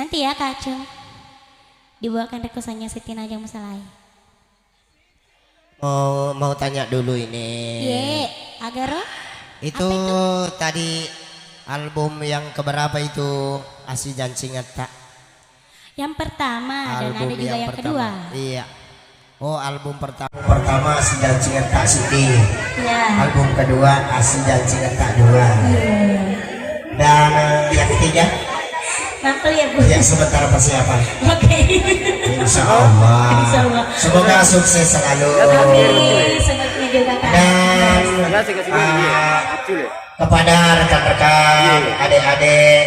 Nanti ya Kak Cung, dibawakan rekusannya Siti Najong Musalai. Mau tanya dulu ini. Ye, Agaro? Itu tadi album yang keberapa itu? Asih Janji Ngeta. Yang pertama dan ada Album juga yang kedua. Iya. Oh, album pertama Asih Janji Ngeta Siti. Ya. Album kedua Asih Janji Ngeta 2. Dan yang ketiga? Mantul ya Bu. Ya, sebentar persiapan. Oke. Insya Allah. Insya Allah. Semoga sukses selalu. Amin. Semoga juga Kak. Dan kepada rekan-rekan, adik-adik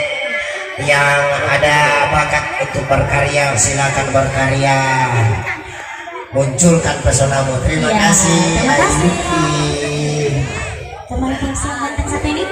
yang ada bakat untuk berkarya, silakan berkarya, munculkan pesonamu. Terima Ya, kasih. terima kasih. Ayuki. Teman-teman satu ini.